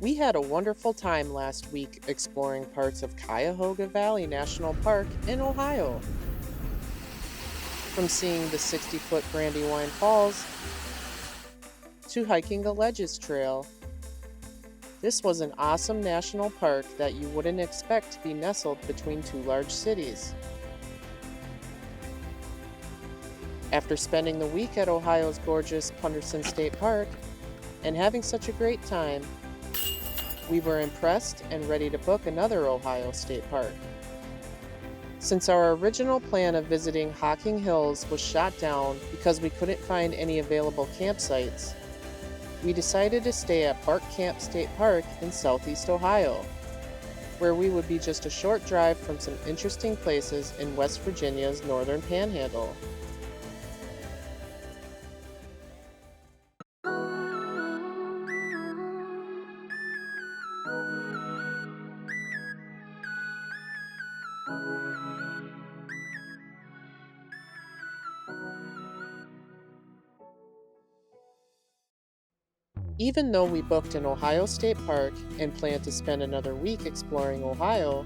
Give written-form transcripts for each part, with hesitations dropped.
We had a wonderful time last week exploring parts of Cuyahoga Valley National Park in Ohio. From seeing the 60-foot Brandywine Falls to hiking the Ledges Trail, this was an awesome national park that you wouldn't expect to be nestled between two large cities. After spending the week at Ohio's gorgeous Penitentiary State Park and having such a great time, we were impressed and ready to book another Ohio State Park. Since our original plan of visiting Hocking Hills was shot down because we couldn't find any available campsites, we decided to stay at Barkcamp State Park in Southeast Ohio, where we would be just a short drive from some interesting places in West Virginia's northern Panhandle. Even though we booked an Ohio State Park and planned to spend another week exploring Ohio,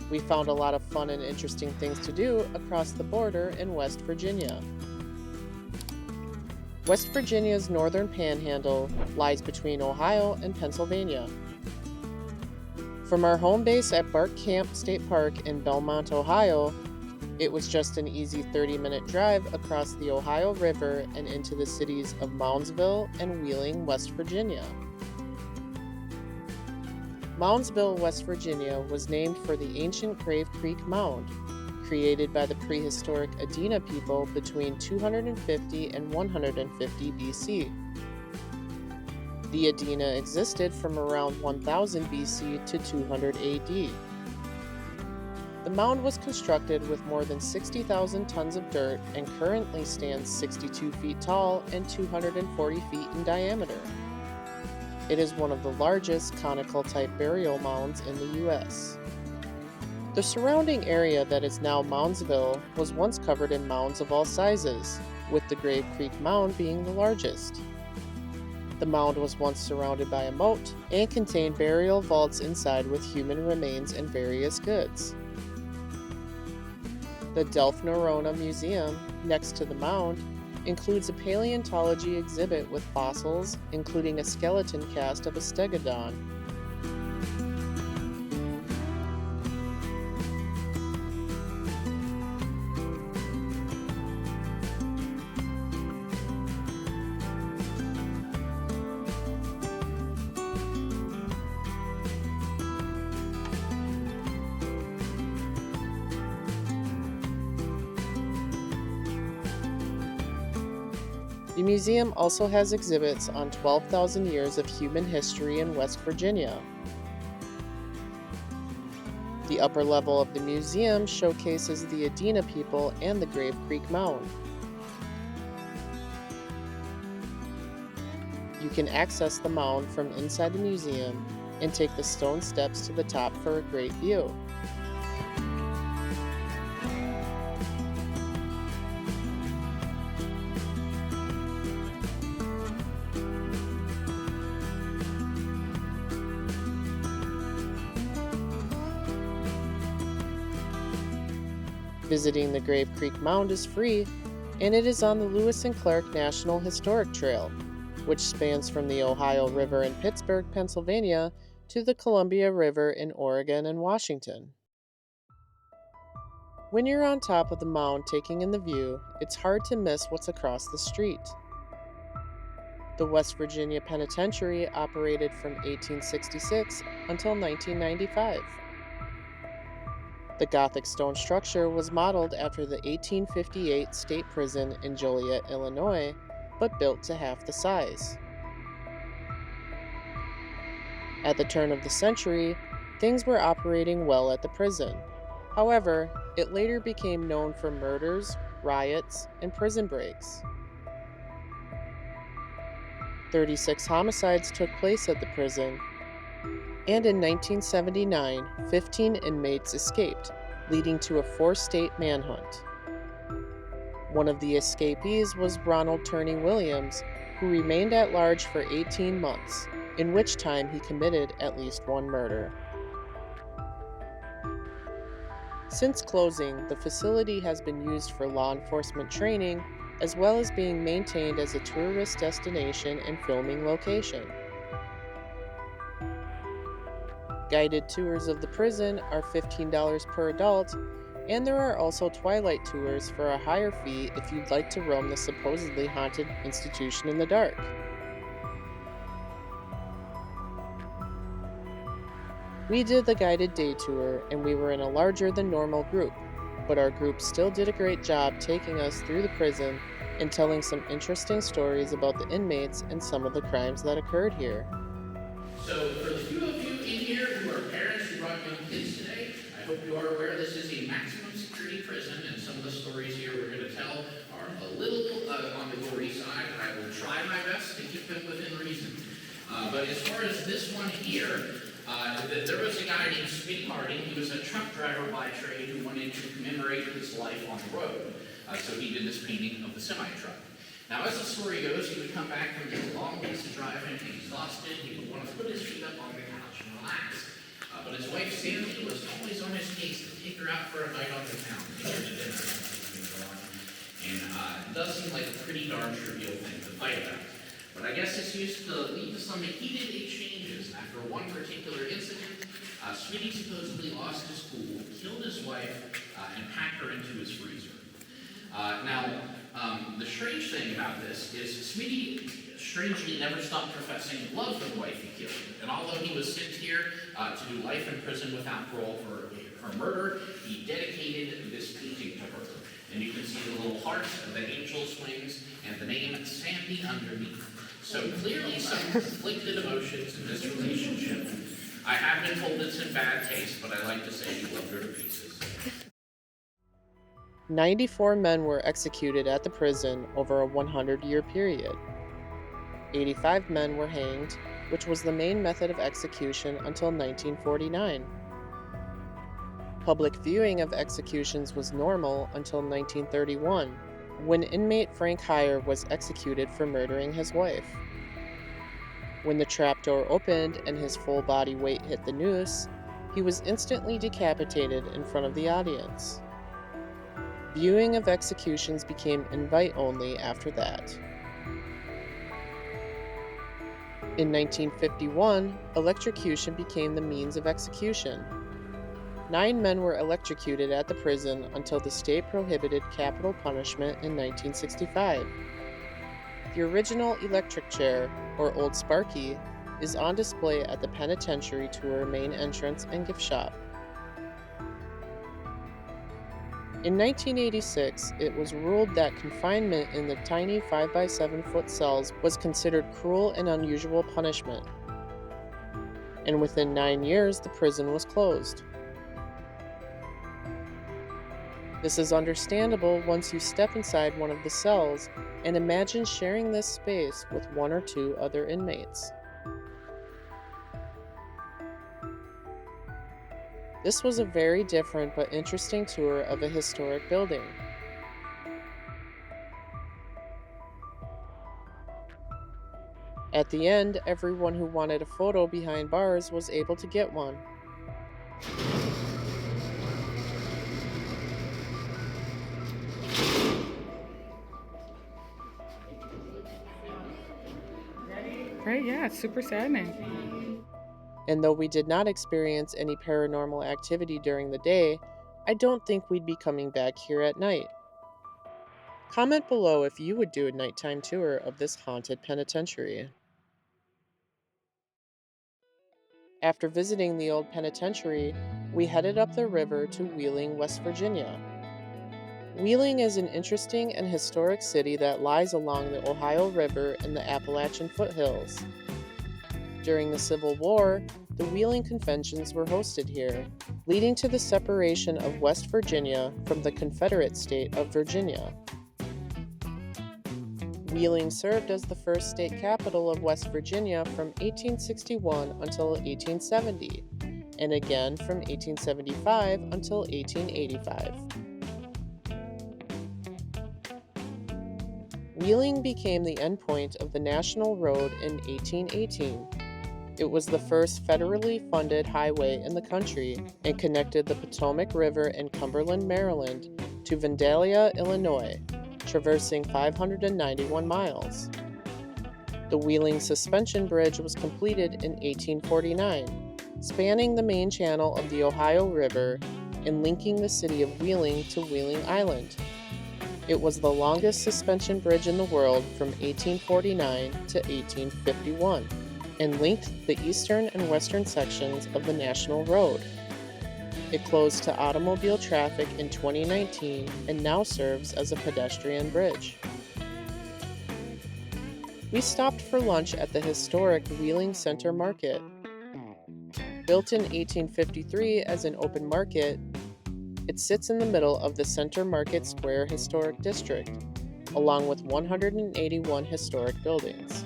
we found a lot of fun and interesting things to do across the border in West Virginia. West Virginia's northern panhandle lies between Ohio and Pennsylvania. From our home base at Barkcamp State Park in Belmont, Ohio, it was just an easy 30-minute drive across the Ohio River and into the cities of Moundsville and Wheeling, West Virginia. Moundsville, West Virginia was named for the ancient Grave Creek Mound, created by the prehistoric Adena people between 250 and 150 BC. The Adena existed from around 1000 BC to 200 AD. The mound was constructed with more than 60,000 tons of dirt and currently stands 62 feet tall and 240 feet in diameter. It is one of the largest conical-type burial mounds in the U.S. The surrounding area that is now Moundsville was once covered in mounds of all sizes, with the Grave Creek Mound being the largest. The mound was once surrounded by a moat and contained burial vaults inside with human remains and various goods. The Delph-Norona Museum, next to the mound, includes a paleontology exhibit with fossils, including a skeleton cast of a stegodon. The museum also has exhibits on 12,000 years of human history in West Virginia. The upper level of the museum showcases the Adena people and the Grave Creek Mound. You can access the mound from inside the museum and take the stone steps to the top for a great view. Visiting the Grave Creek Mound is free, and it is on the Lewis and Clark National Historic Trail, which spans from the Ohio River in Pittsburgh, Pennsylvania, to the Columbia River in Oregon and Washington. When you're on top of the mound taking in the view, it's hard to miss what's across the street. The West Virginia Penitentiary operated from 1866 until 1995. The Gothic stone structure was modeled after the 1858 state prison in Joliet, Illinois, but built to half the size. At the turn of the century, things were operating well at the prison. However, it later became known for murders, riots, and prison breaks. 36 homicides took place at the prison, and in 1979, 15 inmates escaped, leading to a four-state manhunt. One of the escapees was Ronald Turney Williams, who remained at large for 18 months, in which time he committed at least one murder. Since closing, the facility has been used for law enforcement training, as well as being maintained as a tourist destination and filming location. Guided tours of the prison are $15 per adult, and there are also twilight tours for a higher fee if you'd like to roam the supposedly haunted institution in the dark. We did the guided day tour, and we were in a larger than normal group, but our group still did a great job taking us through the prison and telling some interesting stories about the inmates and some of the crimes that occurred here. So for the few of you in here who are parents who brought young kids today, I hope you are aware this is a maximum security prison, and some of the stories here we're going to tell are a little on the gory side. I will try my best to keep them within reason. But as far as this one here, there was a guy named Smitty Harding. He was a truck driver by trade who wanted to commemorate his life on the road. So he did this painting of the semi-truck. Now, as the story goes, he would come back from his long days of driving, exhausted. He would want to put his feet up on the couch and relax. But his wife, Sandy, was always on his case to take her out for a night on the town, take her to dinner, and it does seem like a pretty darn trivial thing to fight about. But I guess this used to lead to some heated exchanges. After one particular incident, Smitty supposedly lost his cool, killed his wife, and packed her into his freezer. The strange thing about this is Smitty strangely never stopped professing love for the wife he killed. And although he was sent here to do life in prison without parole for her murder, he dedicated this painting to her. And you can see the little heart, the angel's wings, and the name Sandy underneath. So clearly some conflicted emotions in this relationship. I have been told it's in bad taste, but I like to say he loved her to pieces. 94 men were executed at the prison over a 100-year period. 85 men were hanged, which was the main method of execution until 1949. Public viewing of executions was normal until 1931, when inmate Frank Heyer was executed for murdering his wife. When the trapdoor opened and his full body weight hit the noose, he was instantly decapitated in front of the audience. Viewing of executions became invite-only after that. In 1951, electrocution became the means of execution. 9 men were electrocuted at the prison until the state prohibited capital punishment in 1965. The original electric chair, or Old Sparky, is on display at the Penitentiary tour main entrance and gift shop. In 1986, it was ruled that confinement in the tiny 5-by-7-foot cells was considered cruel and unusual punishment. And within 9 years, the prison was closed. This is understandable once you step inside one of the cells and imagine sharing this space with 1 or 2 other inmates. This was a very different but interesting tour of a historic building. At the end, everyone who wanted a photo behind bars was able to get one. Right, yeah, it's super saddening. And though we did not experience any paranormal activity during the day, I don't think we'd be coming back here at night. Comment below if you would do a nighttime tour of this haunted penitentiary. After visiting the old penitentiary, we headed up the river to Wheeling, West Virginia. Wheeling is an interesting and historic city that lies along the Ohio River in the Appalachian foothills. During the Civil War, the Wheeling Conventions were hosted here, leading to the separation of West Virginia from the Confederate state of Virginia. Wheeling served as the first state capital of West Virginia from 1861 until 1870, and again from 1875 until 1885. Wheeling became the endpoint of the National Road in 1818. It was the first federally funded highway in the country and connected the Potomac River in Cumberland, Maryland to Vandalia, Illinois, traversing 591 miles. The Wheeling Suspension Bridge was completed in 1849, spanning the main channel of the Ohio River and linking the city of Wheeling to Wheeling Island. It was the longest suspension bridge in the world from 1849 to 1851 and linked the eastern and western sections of the National Road. It closed to automobile traffic in 2019 and now serves as a pedestrian bridge. We stopped for lunch at the historic Wheeling Center Market. Built in 1853 as an open market, it sits in the middle of the Center Market Square Historic District, along with 181 historic buildings.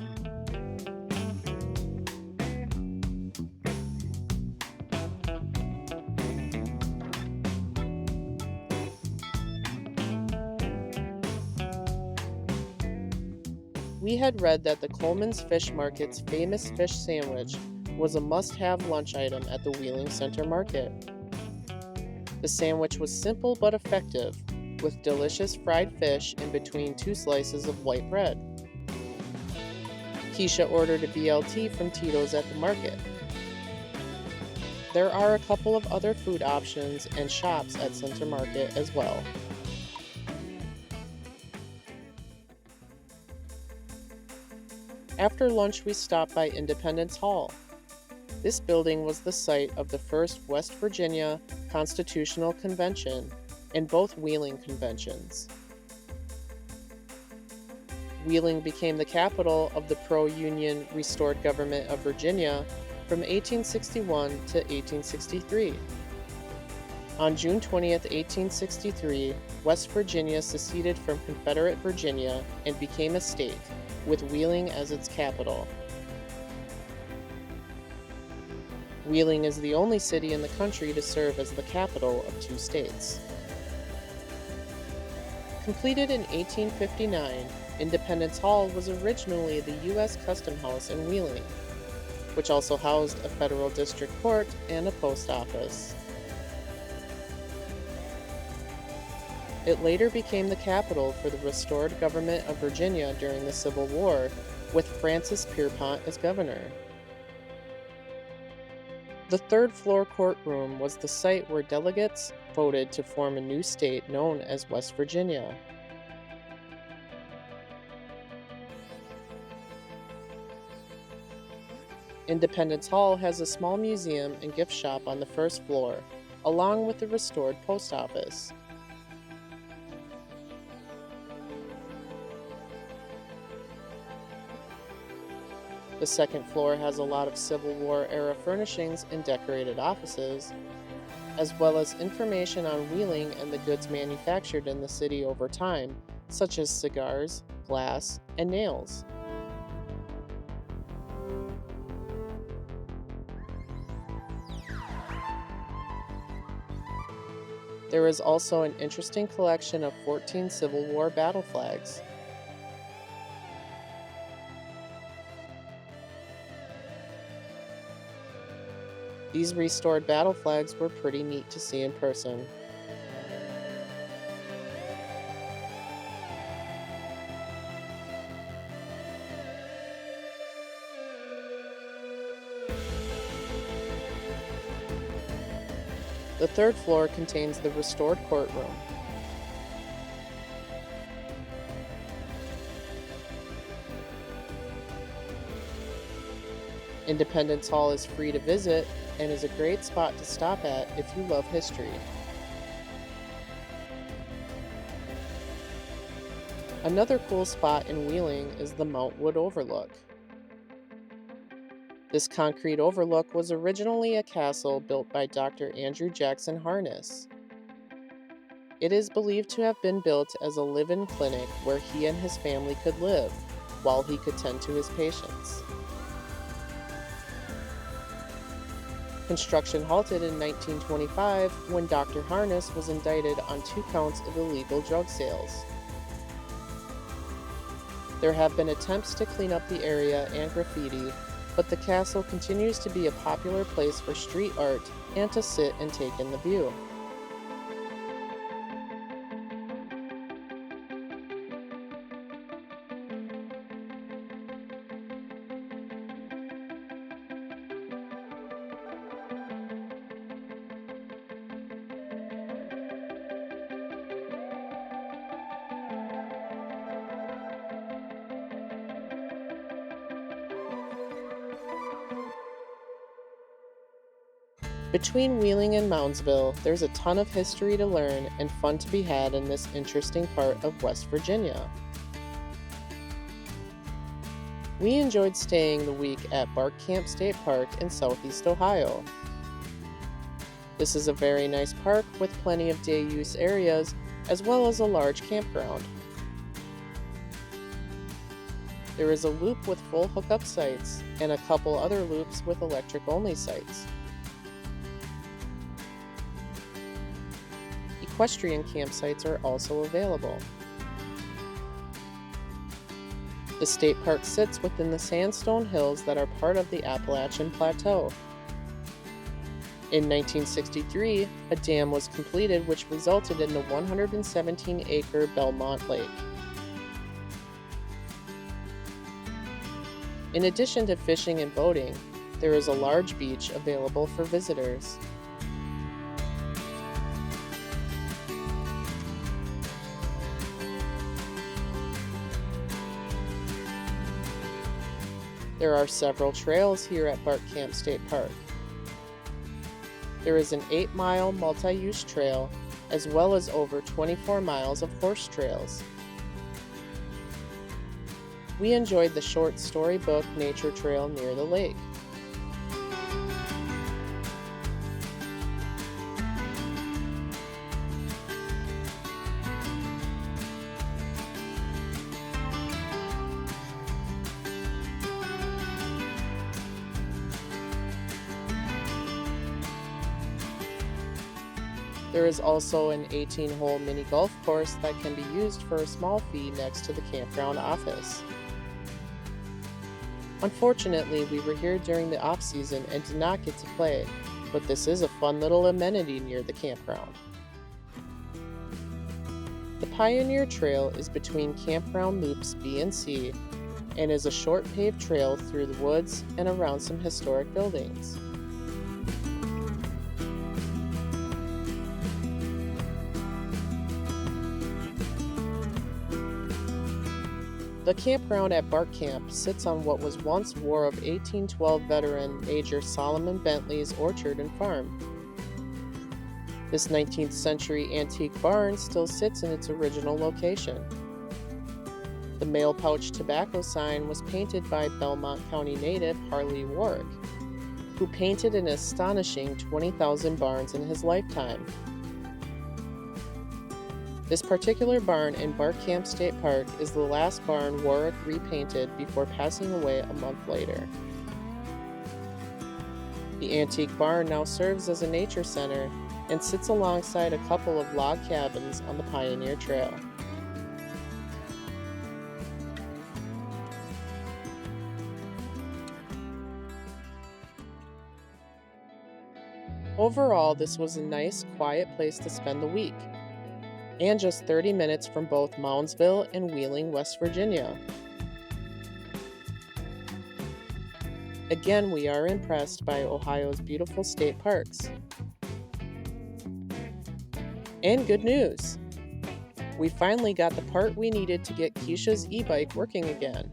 We had read that the Coleman's Fish Market's famous fish sandwich was a must-have lunch item at the Wheeling Center Market. The sandwich was simple but effective, with delicious fried fish in between 2 slices of white bread. Keisha ordered a BLT from Tito's at the market. There are a couple of other food options and shops at Center Market as well. After lunch, we stopped by Independence Hall. This building was the site of the first West Virginia Constitutional Convention and both Wheeling conventions. Wheeling became the capital of the pro-Union restored government of Virginia from 1861 to 1863. On June 20th, 1863, West Virginia seceded from Confederate Virginia and became a state, with Wheeling as its capital. Wheeling is the only city in the country to serve as the capital of 2 states. Completed in 1859, Independence Hall was originally the U.S. Custom House in Wheeling, which also housed a federal district court and a post office. It later became the capital for the restored government of Virginia during the Civil War, with Francis Pierpont as governor. The 3rd floor courtroom was the site where delegates voted to form a new state known as West Virginia. Independence Hall has a small museum and gift shop on the 1st floor, along with the restored post office. The 2nd floor has a lot of Civil War era furnishings and decorated offices, as well as information on Wheeling and the goods manufactured in the city over time, such as cigars, glass, and nails. There is also an interesting collection of 14 Civil War battle flags. These restored battle flags were pretty neat to see in person. The 3rd floor contains the restored courtroom. Independence Hall is free to visit and is a great spot to stop at if you love history. Another cool spot in Wheeling is the Mount Wood Overlook. This concrete overlook was originally a castle built by Dr. Andrew Jackson Harness. It is believed to have been built as a live-in clinic where he and his family could live while he could tend to his patients. Construction halted in 1925 when Dr. Harness was indicted on 2 counts of illegal drug sales. There have been attempts to clean up the area and graffiti, but the castle continues to be a popular place for street art and to sit and take in the view. Between Wheeling and Moundsville, there's a ton of history to learn and fun to be had in this interesting part of West Virginia. We enjoyed staying the week at Barkcamp State Park in Southeast Ohio. This is a very nice park with plenty of day use areas as well as a large campground. There is a loop with full hookup sites and a couple other loops with electric-only sites. Equestrian campsites are also available. The state park sits within the sandstone hills that are part of the Appalachian Plateau. In 1963, a dam was completed which resulted in the 117-acre Belmont Lake. In addition to fishing and boating, there is a large beach available for visitors. There are several trails here at Barkcamp State Park. There is an 8-mile multi-use trail, as well as over 24 miles of horse trails. We enjoyed the short storybook nature trail near the lake. There is also an 18-hole mini golf course that can be used for a small fee next to the campground office. Unfortunately, we were here during the off-season and did not get to play, but this is a fun little amenity near the campground. The Pioneer Trail is between campground loops B and C and is a short paved trail through the woods and around some historic buildings. The campground at Barkcamp sits on what was once War of 1812 veteran Major Solomon Bentley's orchard and farm. This 19th century antique barn still sits in its original location. The mail pouch tobacco sign was painted by Belmont County native Harley Warwick, who painted an astonishing 20,000 barns in his lifetime. This particular barn in Barkcamp State Park is the last barn Warwick repainted before passing away a month later. The antique barn now serves as a nature center and sits alongside a couple of log cabins on the Pioneer Trail. Overall, this was a nice, quiet place to spend the week, and just 30 minutes from both Moundsville and Wheeling, West Virginia. Again, we are impressed by Ohio's beautiful state parks. And good news! We finally got the part we needed to get Keisha's e-bike working again.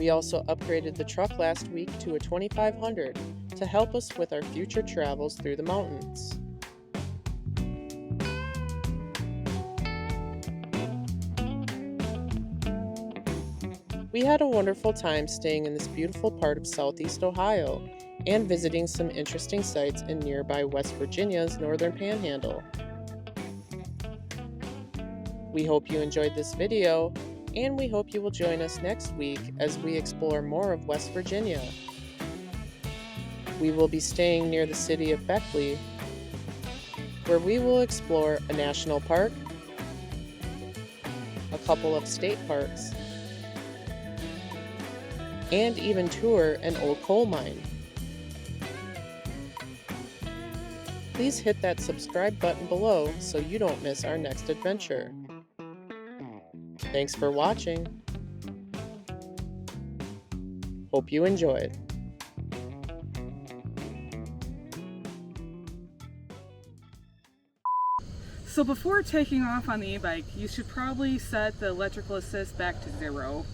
We also upgraded the truck last week to a 2500 to help us with our future travels through the mountains. We had a wonderful time staying in this beautiful part of Southeast Ohio and visiting some interesting sites in nearby West Virginia's northern Panhandle. We hope you enjoyed this video, and we hope you will join us next week as we explore more of West Virginia. We will be staying near the city of Beckley, where we will explore a national park, couple of state parks, and even tour an old coal mine. Please hit that subscribe button below so you don't miss our next adventure. Thanks for watching. Hope you enjoyed. So before taking off on the e-bike, you should probably set the electrical assist back to 0.